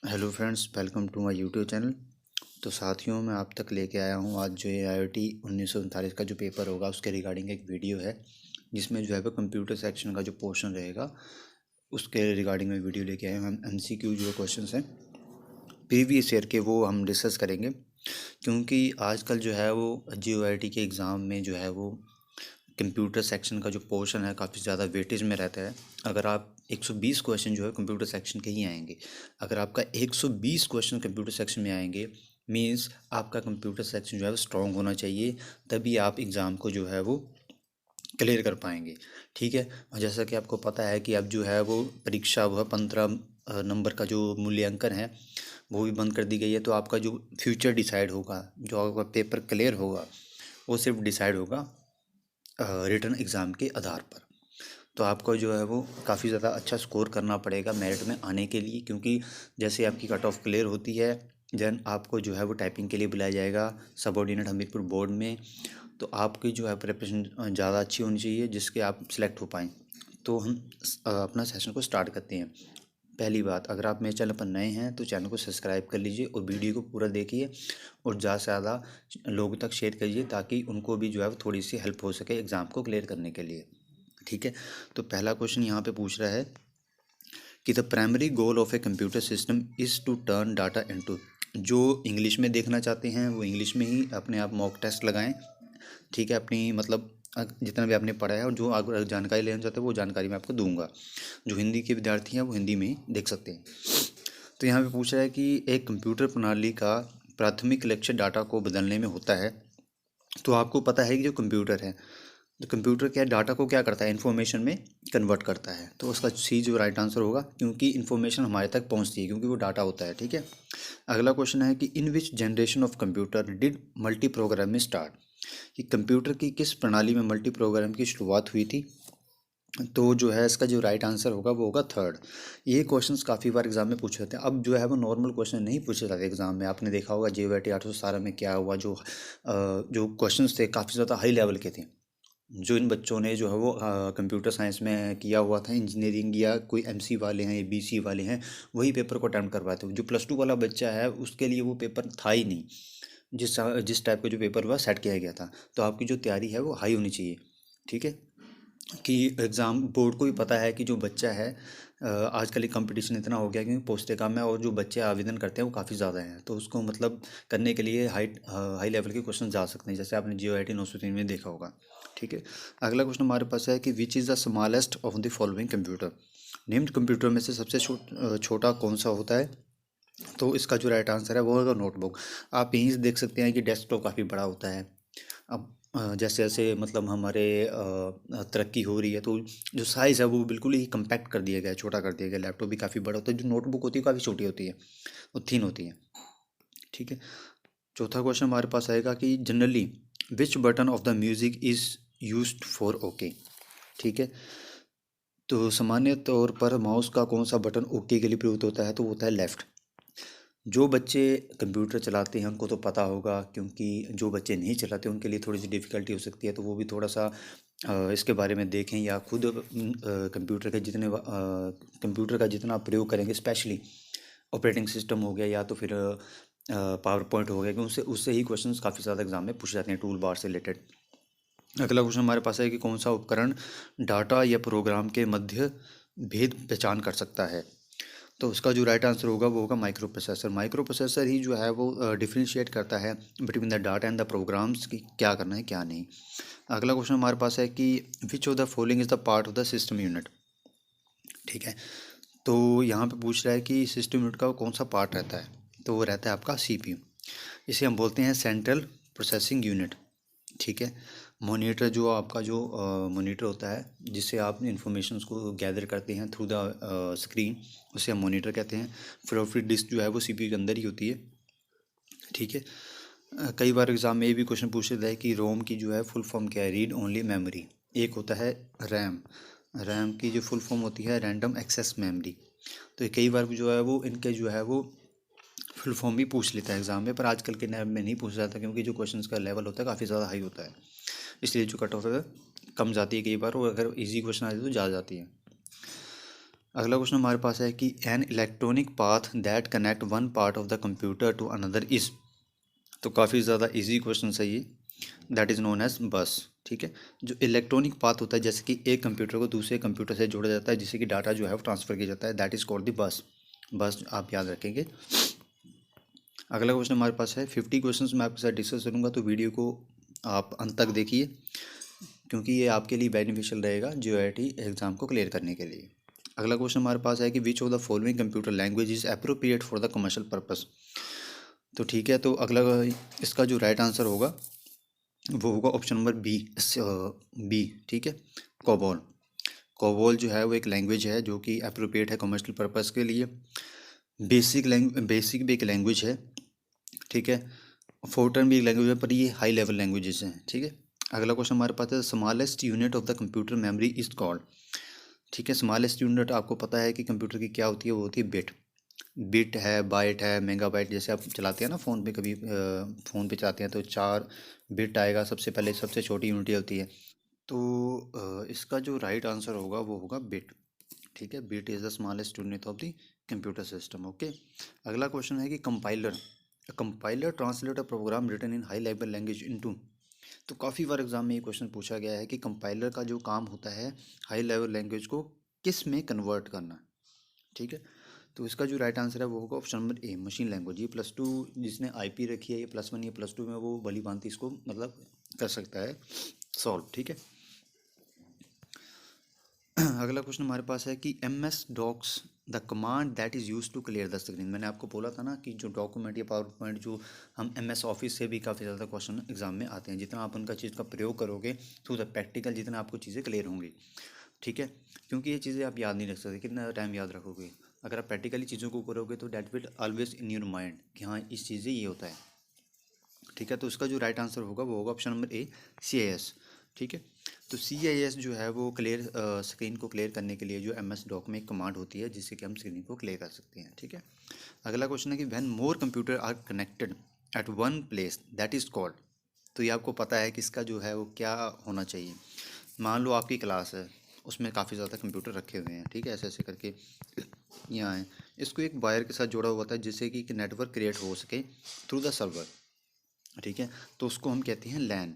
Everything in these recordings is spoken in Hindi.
Hello friends, welcome to my YouTube channel. तो साथियों, मैं आप तक लेके आया हूँ आज जो ये IIT 1939 का जो पेपर होगा उसके रिगार्डिंग एक वीडियो है, जिसमें जो है वो कंप्यूटर सेक्शन का जो पोर्शन रहेगा उसके रिगार्डिंग में वीडियो लेके आए हैं। हम MCQ जो क्वेश्चंस हैं प्रीवियस ईयर के वो हम डिस्कस करेंगे, क्योंकि आजकल जो है वो GOIT के एग्ज़ाम में जो है वो कंप्यूटर सेक्शन का जो पोर्शन है काफ़ी ज़्यादा वेटेज में रहता है। अगर आप 120 क्वेश्चन जो है कंप्यूटर सेक्शन के ही आएंगे, अगर आपका 120 क्वेश्चन कंप्यूटर सेक्शन में आएंगे मींस आपका कंप्यूटर सेक्शन जो है वो स्ट्रॉन्ग होना चाहिए, तभी आप एग्ज़ाम को जो है वो क्लियर कर पाएंगे। ठीक है। और जैसा कि आपको पता है कि अब जो है वो परीक्षा वह 15 नंबर का जो मूल्यांकन है वो भी बंद कर दी गई है। तो आपका जो फ्यूचर डिसाइड होगा, जो आपका पेपर क्लियर होगा, वो सिर्फ डिसाइड होगा रिटन एग्ज़ाम के आधार पर। तो आपको जो है वो काफ़ी ज़्यादा अच्छा स्कोर करना पड़ेगा मेरिट में आने के लिए, क्योंकि जैसे आपकी कट ऑफ क्लियर होती है देन आपको जो है वो टाइपिंग के लिए बुलाया जाएगा सबऑर्डिनेट हमीरपुर बोर्ड में। तो आपकी जो है प्रिपरेशन ज़्यादा अच्छी होनी चाहिए जिसके आप सिलेक्ट हो पाएँ। तो हम अपना सेशन को स्टार्ट करते हैं। पहली बात, अगर आप मेरे चैनल पर नए हैं तो चैनल को सब्सक्राइब कर लीजिए और वीडियो को पूरा देखिए और ज़्यादा से ज़्यादा लोगों तक शेयर करिए, ताकि उनको भी जो है वो थोड़ी सी हेल्प हो सके एग्ज़ाम को क्लियर करने के लिए। ठीक है। तो पहला क्वेश्चन यहाँ पे पूछ रहा है कि the primary goal of a computer system is to turn data into. जो इंग्लिश में देखना चाहते हैं वो इंग्लिश में ही अपने आप मॉक टेस्ट लगाएं। ठीक है। अपनी मतलब जितना भी आपने पढ़ा है और जो अगर जानकारी लेना चाहते हैं वो जानकारी मैं आपको दूंगा। जो हिंदी के विद्यार्थी हैं वो हिंदी में ही देख सकते हैं। तो यहाँ पे पूछ रहा है कि एक कंप्यूटर प्रणाली का प्राथमिक लक्ष्य डाटा को बदलने में होता है। तो आपको पता है कि जो कंप्यूटर है, तो कंप्यूटर क्या डाटा को क्या करता है, इन्फॉर्मेशन में कन्वर्ट करता है। तो उसका सी जो राइट आंसर होगा, क्योंकि इन्फॉर्मेशन हमारे तक पहुंचती है क्योंकि वो डाटा होता है। ठीक है। अगला क्वेश्चन है कि in which generation of computer did multi programming start. कि कंप्यूटर की किस प्रणाली में मल्टी प्रोग्राम की शुरुआत हुई थी। तो जो है इसका जो राइट आंसर होगा वो होगा थर्ड। ये क्वेश्चंस काफ़ी बार एग्जाम में पूछे जाते हैं। अब जो है वो नॉर्मल क्वेश्चन नहीं पूछे जाते एग्जाम में। आपने देखा होगा JOIT 817 में क्या हुआ, जो क्वेश्चंस थे काफ़ी ज़्यादा हाई लेवल के थे। जो इन बच्चों ने जो है वो कंप्यूटर साइंस में किया हुआ था, इंजीनियरिंग या कोई MC वाले हैं या BC वाले हैं, वही पेपर को अटैम्प्ट करवाए थे। जो +2 वाला बच्चा है उसके लिए वो पेपर था ही नहीं, जिस टाइप का जो पेपर हुआ सेट किया गया था। तो आपकी जो तैयारी है वो हाई होनी चाहिए। ठीक है। कि एग्ज़ाम बोर्ड को भी पता है कि जो बच्चा है आजकल ये कंपटीशन इतना हो गया क्योंकि पोस्टें कम है और जो बच्चे आवेदन करते हैं वो काफ़ी ज़्यादा हैं। तो उसको मतलब करने के लिए हाई लेवल के क्वेश्चन जा सकते हैं, जैसे आपने JOIT 903 में देखा होगा। ठीक है। अगला क्वेश्चन हमारे पास है कि which is the smallest of the following computer. निम्न कंप्यूटर में से सबसे छोटा कौन सा होता है। तो इसका जो राइट आंसर है वो होगा नोटबुक। आप यहीं से देख सकते हैं कि डेस्कटॉप काफ़ी बड़ा होता है। अब जैसे जैसे मतलब हमारे तरक्की हो रही है तो जो साइज़ है वो बिल्कुल ही कम्पैक्ट कर दिया गया है, छोटा कर दिया गया है। लैपटॉप भी काफ़ी बड़ा होता है, जो नोटबुक होती है काफ़ी छोटी होती है, वो थिन होती है। ठीक है। चौथा क्वेश्चन हमारे पास आएगा कि generally which button of the music is used for okay. ठीक है। तो सामान्य तौर पर माउस का कौन सा बटन ओके के लिए प्रयुक्त होता है, तो वो होता है लेफ़्ट। जो बच्चे कंप्यूटर चलाते हैं उनको तो पता होगा, क्योंकि जो बच्चे नहीं चलाते उनके लिए थोड़ी सी डिफ़िकल्टी हो सकती है। तो वो भी थोड़ा सा इसके बारे में देखें या खुद कंप्यूटर का जितना प्रयोग करेंगे, स्पेशली ऑपरेटिंग सिस्टम हो गया या तो फिर पावर पॉइंट हो गया, क्योंकि उससे उससे ही क्वेश्चंस काफ़ी ज़्यादा एग्जाम में पूछे जाते हैं, टूल बार से रिलेटेड। अगला क्वेश्चन हमारे पास है कि कौन सा उपकरण डाटा या प्रोग्राम के मध्य भेद पहचान कर सकता है। तो उसका जो राइट आंसर होगा वो होगा माइक्रो प्रोसेसर। माइक्रो प्रोसेसर ही जो है वो डिफ्रेंशिएट करता है between the data and the programs की क्या करना है क्या नहीं। अगला क्वेश्चन हमारे पास है कि which of the following is the part of the system unit. ठीक है। तो यहाँ पे पूछ रहा है कि सिस्टम यूनिट का कौन सा पार्ट रहता है, तो वो रहता है आपका CPU। इसे हम बोलते हैं सेंट्रल प्रोसेसिंग यूनिट। ठीक है। मॉनिटर जो आपका जो मॉनिटर होता है जिससे आप इंफॉर्मेशन को गैदर करते हैं थ्रू द स्क्रीन, उसे हम मॉनिटर कहते हैं। फ्लॉपी डिस्क जो है वो CPU के अंदर ही होती है। ठीक है। कई बार एग्जाम में ये भी क्वेश्चन पूछ लेता है कि रोम की जो है फुल फॉर्म क्या है, रीड ओनली मेमोरी। एक होता है रैम, रैम की जो फुल फॉर्म होती है रैंडम एक्सेस मेमोरी। तो ये कई बार जो है वो इनके जो है वो फुल फॉर्म भी पूछ लेता है एग्जाम में, पर आजकल के नैब में नहीं पूछा जाता क्योंकि जो क्वेश्चंस का लेवल होता है काफ़ी ज़्यादा हाई होता है, इसलिए जो कट ऑफ है कम जाती है कई बार, और अगर इजी क्वेश्चन आ जाए तो ज़्यादा जाती है। अगला क्वेश्चन हमारे पास है कि an electronic path that connect one part of the computer to another is. तो काफ़ी ज़्यादा इजी क्वेश्चन है ये। दैट इज़ नोन एज बस। ठीक है, जो इलेक्ट्रॉनिक पाथ होता है जैसे कि एक कंप्यूटर को दूसरे कंप्यूटर से जोड़ा जाता है जिससे कि डाटा जो है वो ट्रांसफ़र किया जाता है, that is called the bus. बस आप याद रखेंगे। अगला क्वेश्चन हमारे पास है 50 क्वेश्चंस मैं आपके साथ डिस्कस करूँगा, तो वीडियो को आप अंत तक देखिए क्योंकि ये आपके लिए बेनिफिशियल रहेगा JEE एग्ज़ाम को क्लियर करने के लिए। अगला क्वेश्चन हमारे पास है कि which of the following computer language is appropriate for the commercial purpose. तो ठीक है, तो अगला इसका जो राइट आंसर होगा वो होगा ऑप्शन नंबर बी। ठीक है, कोबोल। कोबोल जो है वो एक लैंग्वेज है जो कि अप्रोप्रिएट है कमर्शियल पर्पस के लिए। बेसिक भी एक लैंग्वेज है। ठीक है, फोर्टर्न भी एक लैंग्वेज है, पर ये हाई लेवल लैंग्वेजेस हैं। ठीक है, अगला क्वेश्चन हमारे पास है smallest unit of the computer memory is called. ठीक है, स्मॉलेस्ट यूनिट आपको पता है कि कंप्यूटर की क्या होती है, वो होती है बिट। बिट है, बाइट है, मेगाबाइट। जैसे आप चलाते हैं ना फ़ोन पे, कभी फ़ोन पे चलाते हैं तो 4 बिट आएगा सबसे पहले, सबसे छोटी यूनिट होती है। तो इसका जो राइट आंसर होगा वो होगा बिट। ठीक है, bit is the smallest unit of the computer system. Okay, अगला क्वेश्चन है कि compiler. Compiler translate a program written in high level language into. तो काफ़ी बार एग्जाम में ये क्वेश्चन पूछा गया है कि कंपाइलर का जो काम होता है हाई लेवल लैंग्वेज को किस में कन्वर्ट करना। ठीक है, तो इसका जो राइट आंसर है वो होगा option number A, machine language. ये +2 जिसने IP रखी है, ये +1 या +2 में वो भली भांति इसको मतलब कर सकता है सॉल्व। ठीक है, अगला क्वेश्चन हमारे पास है कि MS DOS the command that is use to clear the screen. मैंने आपको बोला था ना कि जो डॉक्यूमेंट या पावर पॉइंट जो हम MS ऑफिस से भी काफ़ी ज़्यादा क्वेश्चन एग्जाम में आते हैं, जितना आप उनका चीज़ का प्रयोग करोगे थ्रू द प्रैक्टिकल, जितना आपको चीज़ें क्लियर होंगी। ठीक है, क्योंकि ये चीज़ें आप याद नहीं रख सकते, कितना टाइम याद रखोगे। अगर आप प्रैक्टिकली चीज़ों को करोगे तो that will always in your mind कि हाँ इस चीज़ें ये होता है। ठीक है, तो इसका जो राइट आंसर होगा वो होगा ऑप्शन नंबर ए, CIS। ठीक है, तो CIS जो है वो क्लियर स्क्रीन को क्लियर करने के लिए जो MS डॉक में एक कमांड होती है जिससे कि हम स्क्रीन को क्लियर कर सकते हैं। ठीक है, अगला क्वेश्चन है कि when more computer are connected at one place that is called. तो ये आपको पता है कि इसका जो है वो क्या होना चाहिए। मान लो आपकी क्लास है, उसमें काफ़ी ज़्यादा कंप्यूटर रखे हुए हैं। ठीक है, ऐसे ऐसे करके यहाँ है, इसको एक वायर के साथ जोड़ा हुआ था जिससे कि एक नेटवर्क क्रिएट हो सके थ्रू द सर्वर। ठीक है, तो उसको हम कहते हैं लैन।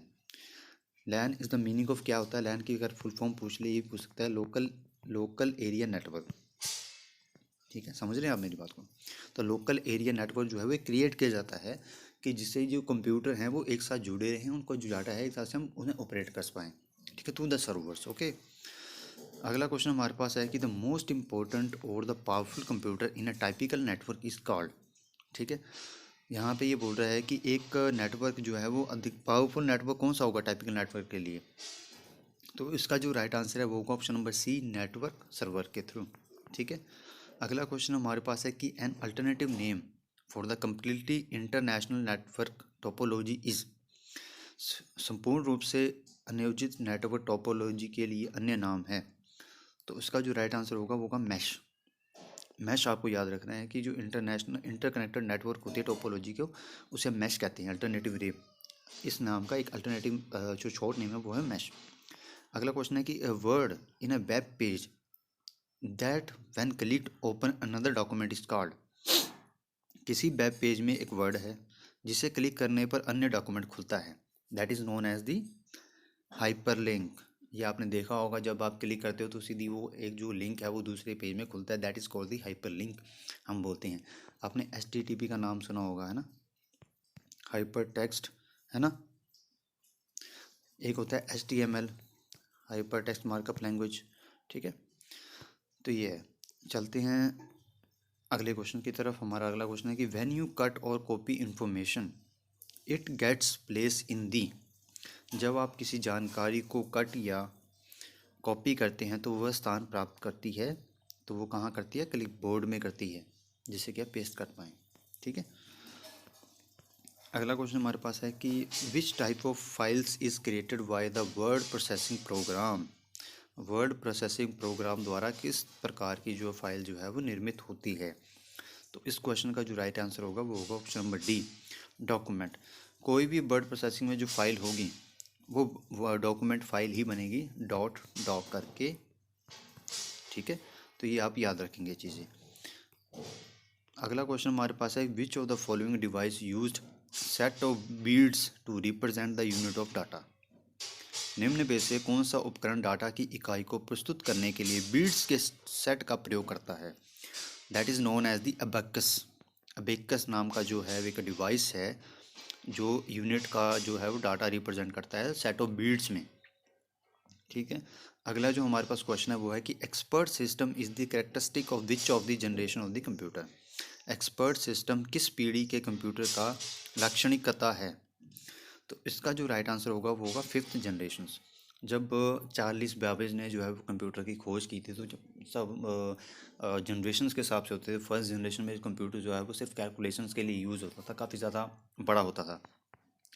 लैन इज़ द मीनिंग ऑफ, क्या होता है लैन की अगर फुल फॉर्म पूछ ले, ये पूछ सकता है लोकल एरिया नेटवर्क। ठीक है, समझ रहे हैं आप मेरी बात को। तो लोकल एरिया नेटवर्क जो है वो क्रिएट किया जाता है कि जिससे जो कंप्यूटर हैं वो एक साथ जुड़े रहें, उनको जो डाटा है एक साथ से हम उन्हें ऑपरेट कर पाएँ। ठीक है, थ्रू द सर्वर्स। ओके, अगला क्वेश्चन हमारे पास है कि द मोस्ट इंपॉर्टेंट और the powerful computer in a typical network is called. ठीक है, यहाँ पे ये बोल रहा है कि एक नेटवर्क जो है वो अधिक पावरफुल नेटवर्क कौन सा होगा टाइपिकल नेटवर्क के लिए। तो इसका जो राइट आंसर है वो होगा option number C, network server के थ्रू। ठीक है, अगला क्वेश्चन हमारे पास है कि an alternative name for the completely international network topology is. संपूर्ण रूप से अनियोजित नेटवर्क टोपोलॉजी के लिए अन्य नाम है। तो इसका जो राइट आंसर होगा वो होगा मैश। मैश आपको याद रखना है कि जो इंटरनेशनल इंटरकनेक्टेड नेटवर्क होती है टोपोलॉजी को, उसे मैश कहते हैं, अल्टरनेटिव रे। इस नाम का एक अल्टरनेटिव जो शॉर्ट नेम है वो है मैश। अगला क्वेश्चन है कि word in a web page that when clicked open another document is called. किसी वेब पेज में एक वर्ड है जिसे क्लिक करने पर अन्य डॉक्यूमेंट खुलता है, that is known as the hyperlink. ये आपने देखा होगा, जब आप क्लिक करते हो तो सीधी वो एक जो लिंक है वो दूसरे पेज में खुलता है, that is called the hyperlink हम बोलते हैं। आपने HTTP का नाम सुना होगा, है ना, हाइपर टेक्स्ट, है ना। एक होता है HTML, hyper text markup language. ठीक है, तो ये है। चलते हैं अगले क्वेश्चन की तरफ। हमारा अगला क्वेश्चन है कि व्हेन यू कट और copy information it gets place in the. जब आप किसी जानकारी को कट या कॉपी करते हैं तो वह स्थान प्राप्त करती है, तो वो कहाँ करती है, क्लिप बोर्ड में करती है, जिससे कि आप पेस्ट कर पाएँ। ठीक है, अगला क्वेश्चन हमारे पास है कि विच type of files is created by the word processing program. Word processing program द्वारा किस प्रकार की जो फाइल जो है वो निर्मित होती है। तो इस क्वेश्चन का जो राइट आंसर होगा वो होगा ऑप्शन नंबर डी, डॉक्यूमेंट। कोई भी वर्ड प्रोसेसिंग में जो फाइल होगी वो डॉक्यूमेंट फाइल ही बनेगी, डॉट डॉक करके। ठीक है, तो ये आप याद रखेंगे चीज़ें। अगला क्वेश्चन हमारे पास है, which of the following device used set of beads to represent the unit of data. निम्न में से कौन सा उपकरण डाटा की इकाई को प्रस्तुत करने के लिए बीड्स के सेट का प्रयोग करता है। That is known as the abacus. Abacus नाम का जो है एक डिवाइस है जो यूनिट का जो है वो डाटा रिप्रेजेंट करता है सेट ऑफ बीड्स में। ठीक है। अगला जो हमारे पास क्वेश्चन है वो है कि expert system is the characteristic of which of the generation of the computer. Expert system किस पीढ़ी के कंप्यूटर का लाक्षणिकता है। तो इसका जो राइट आंसर होगा वो होगा फिफ्थ जनरेशन। जब चार्लिस बेबेज ने जो है वो कंप्यूटर की खोज की थी तो जब सब जनरेशन्स के हिसाब से होते थे। फर्स्ट जनरेशन में कंप्यूटर जो है वो सिर्फ कैलकुलेशंस के लिए यूज़ होता था, काफ़ी ज़्यादा बड़ा होता था।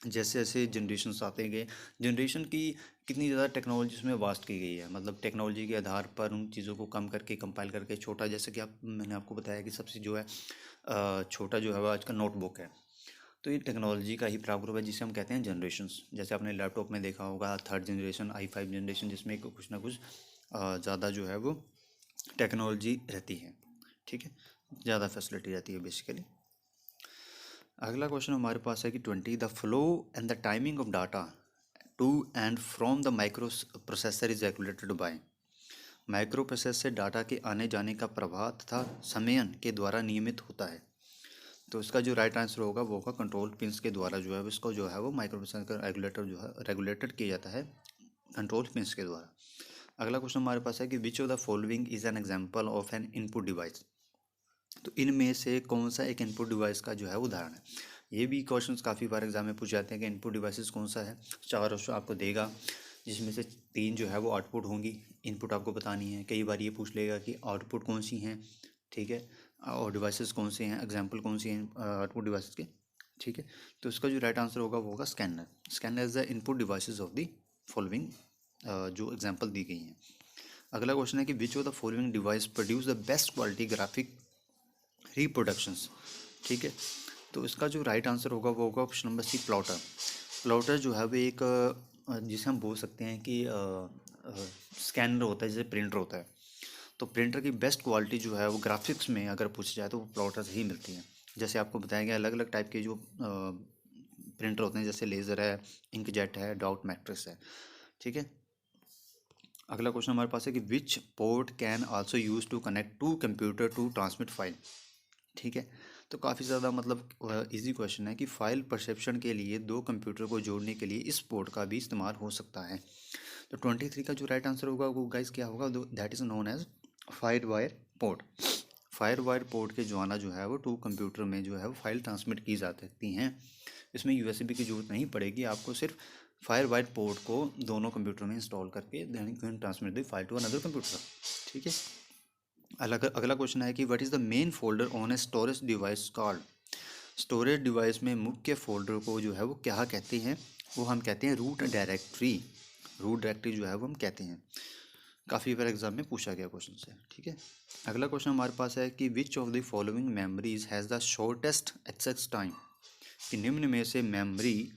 जैसे जैसे जनरेशन्स आते गए, जनरेशन की कितनी ज़्यादा टेक्नोलॉजी उसमें वास्ट की गई है, मतलब टेक्नोलॉजी के आधार पर उन चीज़ों को कम करके कंपाइल करके छोटा, जैसे कि मैंने आपको बताया कि सबसे जो है छोटा जो है वो आज का नोटबुक है। तो ये टेक्नोलॉजी का ही प्रारूप है जिसे हम कहते हैं जनरेशन्स। जैसे आपने लैपटॉप में देखा होगा थर्ड जनरेशन i5 जनरेशन, जिसमें कुछ ना कुछ ज़्यादा जो है वो टेक्नोलॉजी रहती है। ठीक है, ज़्यादा फैसिलिटी रहती है बेसिकली। अगला क्वेश्चन हमारे पास है कि 20 the flow and the timing of data to and from the microprocessor is regulated by. Microprocessor से डाटा के आने जाने का प्रवाह तथा समयन के द्वारा नियमित होता है। तो इसका जो राइट आंसर होगा वो होगा कंट्रोल पिंस के द्वारा जो है इसको जो है वो माइक्रो प्रोसेसर का रेगुलेटर जो है रेगुलेटेड किया जाता है कंट्रोल पिंस के द्वारा। अगला क्वेश्चन हमारे पास है कि which of the following is an example of N input device. तो इनमें से कौन सा एक इनपुट डिवाइस का जो है उदाहरण है। ये भी क्वेश्चंस काफ़ी बार एग्जाम में पूछ जाते हैं कि इनपुट डिवाइसेस कौन सा है। चार ऑप्शन आपको देगा जिसमें से तीन जो है वो आउटपुट होंगी, इनपुट आपको बतानी है। कई बार ये पूछ लेगा कि आउटपुट कौन सी हैं, ठीक है, और डिवाइसेस कौन से हैं, एग्जांपल कौन सी हैं आउटपुट डिवाइसेस के। ठीक है, तो इसका जो राइट आंसर होगा वो होगा scanner. Scanner is the input devices of the following जो एग्जाम्पल दी गई हैं। अगला क्वेश्चन है कि which of the following device produce the best quality graphic reproductions. ठीक है, तो इसका जो राइट आंसर होगा वो होगा option number C, plotter. Plotter जो है वो एक जिसे हम बोल सकते हैं कि स्कैनर होता है, जैसे प्रिंटर होता है। तो प्रिंटर की बेस्ट क्वालिटी जो है वो ग्राफिक्स में अगर पूछा जाए तो वो प्लॉटर से ही मिलती है। जैसे आपको बताया गया अलग अलग टाइप के जो प्रिंटर होते हैं, जैसे लेज़र है, इंकजेट है, डॉट मैट्रिक्स है। ठीक है। अगला क्वेश्चन हमारे पास है कि which port can also use to connect to computer to transmit file. ठीक है, तो काफ़ी ज़्यादा मतलब इजी क्वेश्चन है कि फाइल परसेप्शन के लिए दो कंप्यूटर को जोड़ने के लिए इस पोर्ट का भी इस्तेमाल हो सकता है। तो 23 का जो राइट आंसर होगा वो गाइस क्या होगा, that is known as FireWire port. FireWire port के द्वारा जो है वो टू कंप्यूटर में जो है वो फाइल ट्रांसमिट की जा सकती हैं। इसमें यूएसबी की जरूरत नहीं पड़ेगी, आपको सिर्फ फायर वायर पोर्ट को दोनों कंप्यूटर में इंस्टॉल करके then you can transmit the file to another computer. ठीक है। अगला क्वेश्चन है कि what is the main folder on a storage device called. Storage device में मुख्य फोल्डर को जो है वो क्या कहते हैं, वो हम कहते हैं रूट डायरेक्टरी। रूट डायरेक्टरी जो है वो हम कहते हैं। काफ़ी बार एग्जाम में पूछा गया क्वेश्चन से। ठीक है। अगला क्वेश्चन हमारे पास है कि which of the following memories has the shortest access time. कि निम्न में से मेमोरी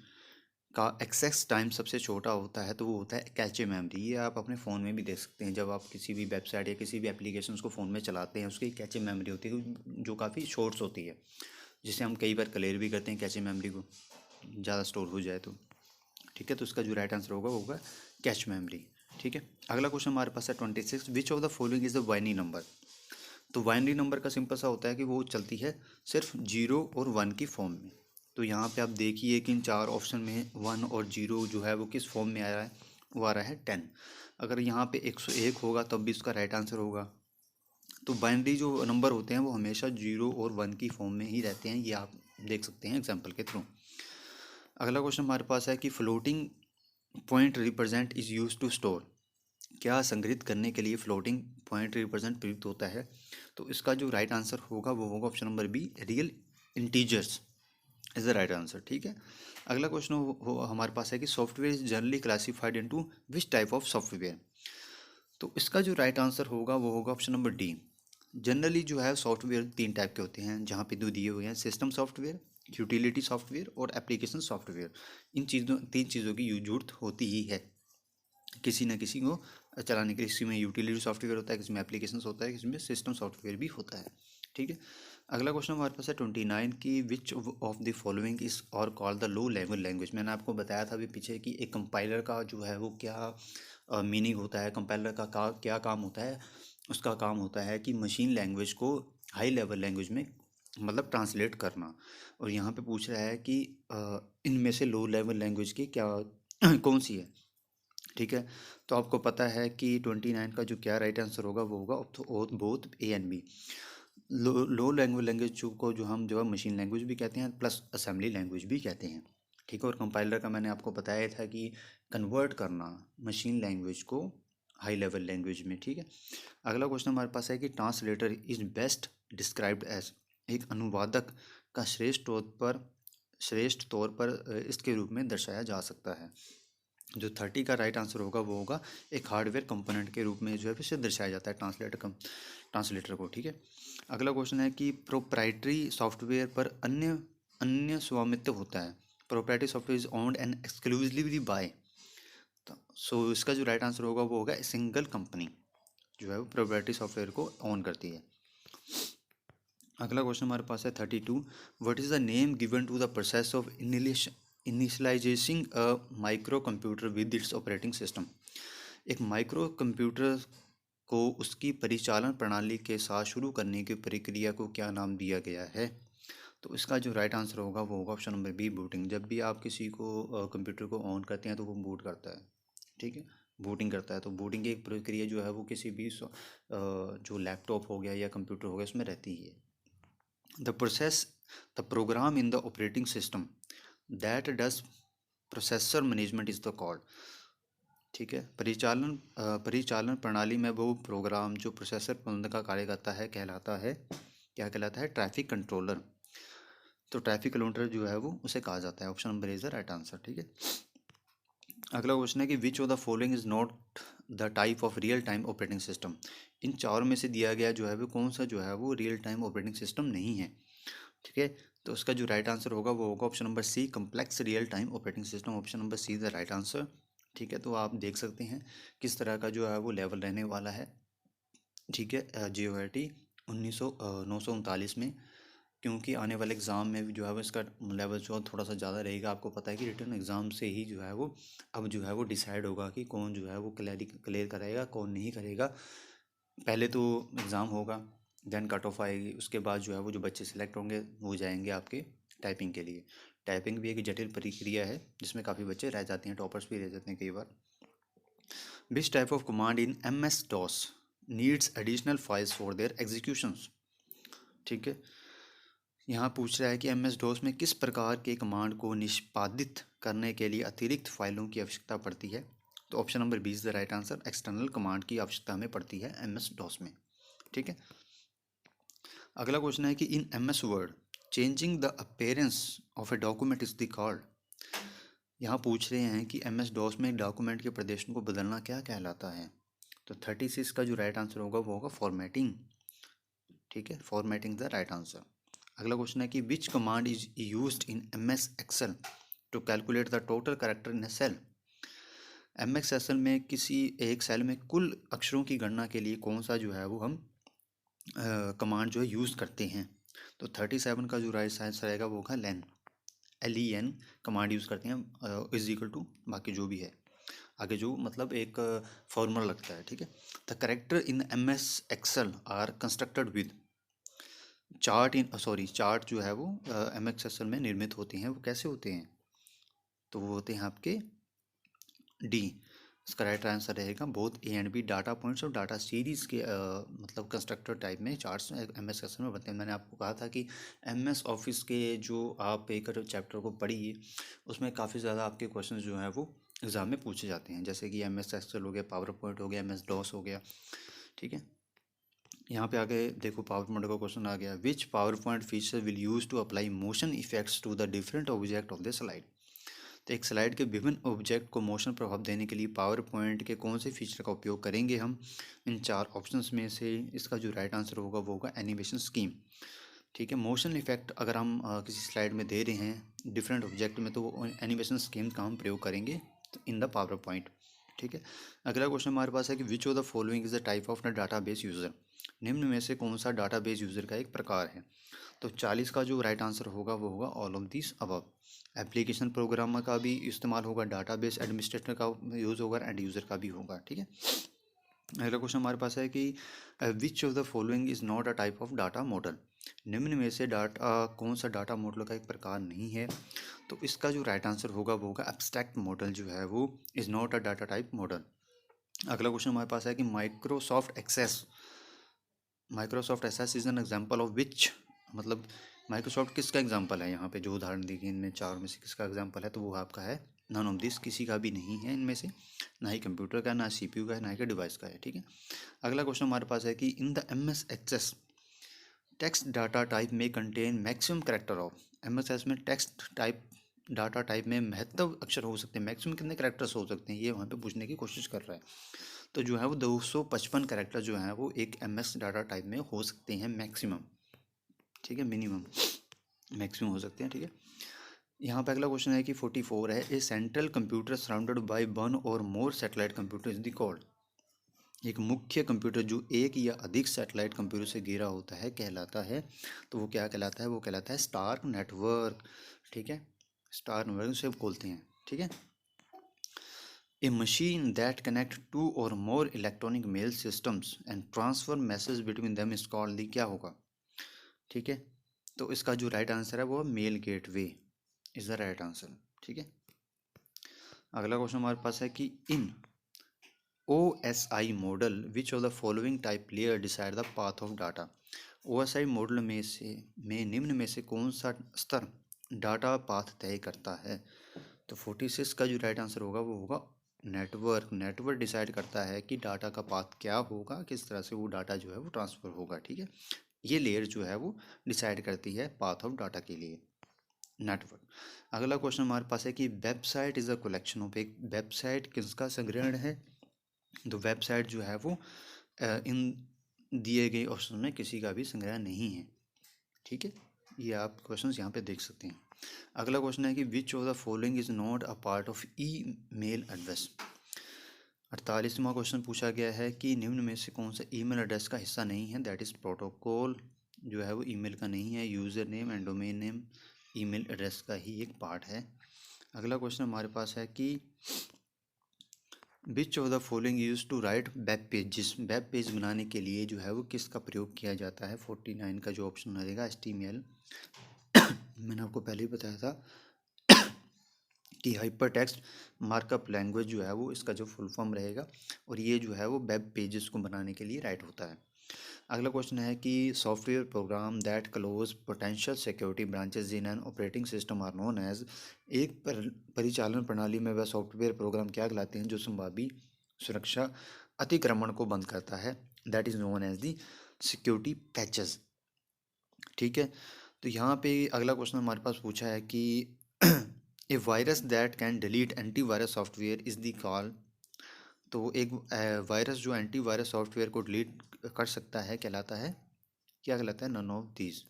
का एक्सेस टाइम सबसे छोटा होता है तो वो होता है कैचे मेमोरी। ये आप अपने फ़ोन में भी देख सकते हैं, जब आप किसी भी वेबसाइट या किसी भी एप्लीकेशन को फ़ोन में चलाते हैं उसकी कैचे मेमोरी होती है जो काफ़ी शॉर्ट्स होती है, जिसे हम कई बार क्लियर भी करते हैं कैचे मेमोरी को, ज़्यादा स्टोर हो जाए तो। ठीक है, तो इसका जो राइट आंसर होगा वो होगा कैच मेमोरी। ठीक है। अगला क्वेश्चन हमारे पास है 26, विच of the following is the binary number. तो बाइनरी नंबर का सिंपल सा होता है कि वो चलती है सिर्फ 0 और 1 की फॉर्म में। तो यहाँ पे आप देखिए कि इन चार ऑप्शन में 1 और 0 जो है वो किस फॉर्म में आ रहा है, वो आ रहा है 10। अगर यहाँ पे 101 होगा तब भी इसका राइट आंसर होगा। तो बाइनरी जो नंबर होते हैं वो हमेशा 0 और 1 की फॉर्म में ही रहते हैं, ये आप देख सकते हैं एग्जाम्पल के थ्रू। अगला क्वेश्चन हमारे पास है कि floating point represent is use to store. क्या संग्रहित करने के लिए फ्लोटिंग पॉइंट रिप्रेजेंट प्रयुक्त होता है। तो इसका जो राइट आंसर होगा वो होगा option number B, real integers is the right answer. ठीक है। अगला क्वेश्चन हमारे पास है कि software is generally classified into which type of software. तो इसका जो राइट आंसर होगा वो होगा ऑप्शन नंबर डी। जनरली जो है सॉफ्टवेयर तीन टाइप के होते हैं, जहाँ पे दो दिए हुए हैं, सिस्टम सॉफ्टवेयर, यूटिलिटी सॉफ्टवेयर और एप्लीकेशन सॉफ्टवेयर। इन तीन चीज़ों की जरूरत होती ही है। किसी न किसी को चलाने के लिए। किसी में यूटिलिटी सॉफ्टवेयर होता है, किसी में एप्लीकेशंस होता है, किसी में सिस्टम सॉफ्टवेयर भी होता है। ठीक है। अगला क्वेश्चन हमारे पास है 29 की which of the following is or called the low level language. मैंने आपको बताया था अभी पीछे कि एक कंपाइलर का जो है वो क्या मीनिंग होता है, कंपाइलर का क्या काम होता है। उसका काम होता है कि मशीन लैंग्वेज को हाई लेवल लैंग्वेज में मतलब ट्रांसलेट करना। और यहाँ पे पूछ रहा है कि इनमें से लो लेवल लैंग्वेज की क्या कौन सी है। ठीक है। तो आपको पता है कि 29 का जो क्या राइट आंसर होगा वो होगा both A and B. Low language को जो हम जो है मशीन लैंग्वेज भी कहते हैं प्लस असेंबली लैंग्वेज भी कहते हैं। ठीक है। और कंपाइलर का मैंने आपको बताया था कि कन्वर्ट करना मशीन लैंग्वेज को हाई लेवल लैंग्वेज में। ठीक है। अगला क्वेश्चन हमारे पास है कि translator is best described as. एक अनुवादक का श्रेष्ठ तौर पर इसके रूप में दर्शाया जा सकता है। जो 30 का राइट आंसर होगा वो होगा एक हार्डवेयर कंपोनेंट के रूप में जो है इसे दर्शाया जाता है ट्रांसलेटर को। ठीक है। अगला क्वेश्चन है कि प्रोप्राइटरी सॉफ्टवेयर पर अन्य अन्य स्वामित्व होता है। Proprietary software is owned and exclusively by. So इसका जो राइट आंसर होगा वो होगा सिंगल कंपनी जो है वो प्रोप्राइटरी सॉफ्टवेयर को ओन करती है। अगला क्वेश्चन हमारे पास है 32। What is the name given to the process of initializing a micro computer with its operating system. एक माइक्रो कंप्यूटर को उसकी परिचालन प्रणाली के साथ शुरू करने की प्रक्रिया को क्या नाम दिया गया है। तो इसका जो राइट आंसर होगा वो होगा ऑप्शन नंबर बी बूटिंग। जब भी आप किसी को कंप्यूटर को ऑन करते हैं तो वो बूट करता है। ठीक है। बूटिंग करता है। तो बूटिंग की एक प्रक्रिया जो है वो किसी भी जो लैपटॉप हो गया या कंप्यूटर हो गया उसमें रहती ही है। The program in the operating system that does processor management is the called. ठीक है। परिचालन प्रणाली में वो प्रोग्राम जो प्रोसेसर प्रबंधन का कार्य करता है कहलाता है क्या कहलाता है ट्रैफिक कंट्रोलर। तो ट्रैफिक कंट्रोलर जो है वो उसे कहा जाता है। Option number is the right answer. ठीक है। अगला क्वेश्चन है कि which of the following is not the type of real time operating system. इन चारों में से दिया गया जो है वो कौन सा जो है वो रियल टाइम ऑपरेटिंग सिस्टम नहीं है। ठीक है। तो उसका जो राइट आंसर होगा वो होगा option number C complex real time operating system. Option number C the right answer. ठीक है। तो आप देख सकते हैं किस तरह का जो है वो लेवल रहने वाला है। ठीक है। GOT 939 में, क्योंकि आने वाले एग्ज़ाम में भी जो है वो इसका लेवल जो है थोड़ा सा ज़्यादा रहेगा। आपको पता है कि रिटर्न एग्ज़ाम से ही जो है वो अब जो है वो डिसाइड होगा कि कौन जो है वो क्लियर करेगा कौन नहीं करेगा। पहले तो एग्ज़ाम होगा, देन कट ऑफ आएगी, उसके बाद जो है वो जो बच्चे सिलेक्ट होंगे वो जाएंगे आपके टाइपिंग के लिए। टाइपिंग भी एक जटिल प्रक्रिया है जिसमें काफ़ी बच्चे रह जाते हैं, टॉपर्स भी रह जाते हैं कई बार। Which type of command in MS-DOS needs additional files for their executions. ठीक है। यहाँ पूछ रहा है कि MS-DOS में किस प्रकार के कमांड को निष्पादित करने के लिए अतिरिक्त फाइलों की आवश्यकता पड़ती है। तो option number B is the right answer. External command की आवश्यकता हमें पड़ती है MS-DOS में। ठीक है। अगला क्वेश्चन है कि इन MS word changing the appearance of a document is the called. यहाँ पूछ रहे हैं कि MS-DOS में डॉक्यूमेंट के प्रदर्शन को बदलना क्या कहलाता है। तो 36 का जो राइट आंसर होगा वो होगा फॉर्मेटिंग। ठीक है। Formatting the right answer. अगला क्वेश्चन है कि which command is used in MS Excel to calculate the total character in a cell. MS Excel में किसी एक सेल में कुल अक्षरों की गणना के लिए कौन सा जो है वो हम कमांड जो है यूज़ करते हैं। तो 37 का जो राइट आंसर रहेगा वो होगा लेन। LEN कमांड यूज़ करते हैं इज इक्वल टू बाकी जो भी है आगे जो मतलब एक फॉर्मूला लगता है। ठीक है। The character in MS Excel are constructed with chart जो है वो MS Excel में निर्मित होते हैं। वो कैसे होते हैं। तो वो होते हैं आपके डी। इसका राइट आंसर रहेगा both A and B. Data points और डाटा सीरीज़ के मतलब कंस्ट्रक्टर टाइप में चार्ट्स MS Excel में बनते हैं। मैंने आपको कहा था कि MS ऑफिस के जो आप एक चैप्टर को पढ़िए उसमें काफ़ी ज़्यादा आपके क्वेश्चंस जो हैं वो एग्ज़ाम में पूछे जाते हैं, जैसे कि MS Excel हो गया, पावर पॉइंट हो गया, MS-DOS हो गया। ठीक है। यहाँ पे आगे देखो पावर पॉइंट का क्वेश्चन आ गया। Which PowerPoint feature will use to apply motion effects to the different object of the slide. तो एक स्लाइड के विभिन्न ऑब्जेक्ट को मोशन प्रभाव देने के लिए पावर पॉइंट के कौन से फीचर का उपयोग करेंगे हम। इन चार ऑप्शंस में से इसका जो राइट आंसर होगा वो होगा एनिमेशन स्कीम। ठीक है। मोशन इफेक्ट अगर हम किसी स्लाइड में दे रहे हैं डिफरेंट ऑब्जेक्ट में तो वो एनिमेशन स्कीम का हम प्रयोग करेंगे इन द पावर पॉइंट। ठीक है। अगला क्वेश्चन हमारे पास है कि which of the following is the type of the database user, निम्न में से कौन सा डाटाबेस यूज़र का एक प्रकार है। तो 40 का जो राइट आंसर होगा वो होगा all of this above. Application programmer का भी इस्तेमाल होगा, डाटाबेस एडमिनिस्ट्रेटर का यूज़ होगा, एंड यूज़र का भी होगा। ठीक है। अगला क्वेश्चन हमारे पास है कि which of the following is not a type of data model, निम्न में से डाटा कौन सा डाटा मॉडल का एक प्रकार नहीं है। तो इसका जो राइट आंसर होगा वो होगा एब्स्ट्रैक्ट मॉडल जो है वो is not a data type model. अगला क्वेश्चन हमारे पास है कि Microsoft Access is an example of which, मतलब माइक्रोसॉफ्ट किसका एग्जांपल है यहाँ पे, जो उदाहरण दी गई इनमें चार में से किसका एग्जांपल है, तो वो आपका है नन ऑफ दिस, किसी का भी नहीं है इनमें से, ना ही कंप्यूटर का, ना सीपीयू का है, ना ही डिवाइस का है। ठीक है। अगला क्वेश्चन हमारे पास है कि in the MS Access text data type में contain maximum character of, MSS में टेक्स्ट टाइप डाटा टाइप में महत्व अक्षर हो सकते हैं, मैक्सिमम कितने कैरेक्टर्स हो सकते हैं, ये वहाँ पे पूछने की कोशिश कर रहा है। तो जो है वो 255 कैरेक्टर जो है वो एक एमएस डाटा टाइप में हो सकते हैं मैक्सिमम। ठीक है, मिनिमम मैक्सिमम हो सकते हैं। ठीक है। यहाँ पे अगला क्वेश्चन है कि 44 है, a central computer surrounded by one or more satellite computer is the called, एक मुख्य कंप्यूटर जो एक या अधिक सैटेलाइट कंप्यूटर से घिरा होता है कहलाता है, तो वो क्या कहलाता है, वो कहलाता है स्टार नेटवर्क। ठीक है, स्टार नेटवर्क उसे बोलते हैं। ठीक है। A machine that connect to or more electronic mail systems and transfer message between them is called the, क्या होगा। ठीक है। तो इसका जो राइट आंसर है वो mail gateway is the right answer. ठीक है। अगला क्वेश्चन हमारे पास है कि in OSI model which of the following type layer decide the path of data, OSI model में निम्न में से कौन सा स्तर डाटा पाथ तय करता है। तो 46 का जो राइट आंसर होगा वो होगा नेटवर्क डिसाइड करता है कि डाटा का पाथ क्या होगा, किस तरह से वो डाटा जो है वो ट्रांसफ़र होगा। ठीक है। ये लेयर जो है वो डिसाइड करती है पाथ ऑफ डाटा के लिए, नेटवर्क। अगला क्वेश्चन हमारे पास है कि website is a collection of, एक वेबसाइट किसका संग्रहण है। तो वेबसाइट जो है वो इन दिए गए ऑप्शन में किसी का भी संग्रह नहीं है। ठीक है। ये आप क्वेश्चंस यहाँ पे देख सकते हैं। अगला क्वेश्चन है कि which of the following is not a part of email address. 48वां क्वेश्चन पूछा गया है कि निम्न में से कौन सा ईमेल एड्रेस का हिस्सा नहीं है, दैट इज प्रोटोकॉल जो है वो ईमेल का नहीं है, user name and domain name email address का ही एक पार्ट है। अगला क्वेश्चन हमारे पास है कि which of the following use to write web pages, web page बनाने के लिए जो है वो किसका प्रयोग किया जाता है। 49 का जो ऑप्शन रहेगा HTML, मैंने आपको पहले ही बताया था कि हाइपर टेक्स्ट मार्कअप लैंग्वेज जो है वो इसका जो फुल फॉर्म रहेगा, और ये जो है वो वेब पेजेस को बनाने के लिए राइट होता है। अगला क्वेश्चन है कि software program that close potential security branches in an operating system are known as, एक परिचालन प्रणाली में वह सॉफ्टवेयर प्रोग्राम क्या कहलाते हैं जो संभावी सुरक्षा अतिक्रमण को बंद करता है, that is known as the security patches. ठीक है। तो यहाँ पे अगला क्वेश्चन हमारे पास पूछा है कि a virus that can delete antivirus software is the call, तो एक वायरस जो एंटीवायरस सॉफ्टवेयर को डिलीट कर सकता है कहलाता है, क्या कहलाता है, none of these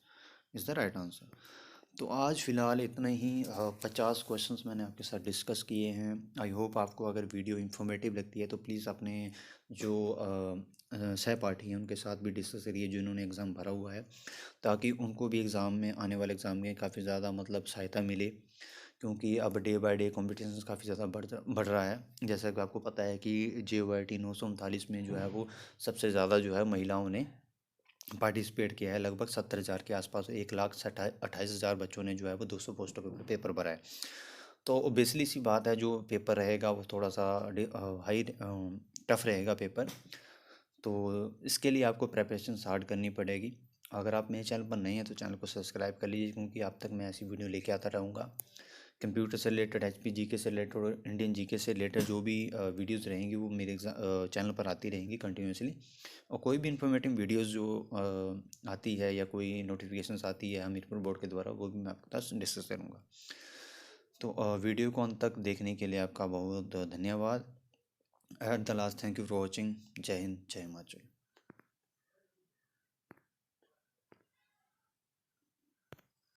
is the right answer. तो आज फ़िलहाल इतना ही 50 क्वेश्चंस मैंने आपके साथ डिस्कस किए हैं। आई होप आपको अगर वीडियो इन्फॉर्मेटिव लगती है तो प्लीज़ अपने जो सहपाठी हैं उनके साथ भी डिस्कस करिए जिन्होंने एग्ज़ाम भरा हुआ है, ताकि उनको भी एग्ज़ाम में, आने वाले एग्ज़ाम में काफ़ी ज़्यादा मतलब सहायता मिले, क्योंकि अब डे बाय डे कॉम्पिटिशन काफ़ी ज़्यादा बढ़ रहा है। जैसा कि आपको पता है कि JOIT 939 में जो है वो सबसे ज़्यादा जो है महिलाओं ने पार्टिसिपेट किया है, लगभग 70,000 के आसपास, 1,28,000 बच्चों ने जो है वो 200 पोस्टों पे पेपर भरा है। तो ओबियसली सी बात है, जो पेपर रहेगा वो थोड़ा सा हाई टफ रहेगा पेपर, तो इसके लिए आपको प्रेपरेशन स्टार्ट करनी पड़ेगी। अगर आप मेरे चैनल पर नए हैं तो चैनल को सब्सक्राइब कर लीजिए, क्योंकि अब तक मैं ऐसी वीडियो लेके आता रहूँगा, कंप्यूटर से रिलेटेड, HP GK से रिलेटेड और इंडियन GK से रिलेटेड जो भी वीडियोस रहेंगी वो मेरे चैनल पर आती रहेंगी कंटिन्यूसली। और कोई भी इंफॉर्मेटिव वीडियोस जो आती है या कोई नोटिफिकेशंस आती है हमीरपुर बोर्ड के द्वारा, वो भी मैं आपके साथ डिस्कस करूँगा। तो वीडियो को अंत तक देखने के लिए आपका बहुत धन्यवाद। At the last, thank you for watching. जय हिंद, जय हिमाचल।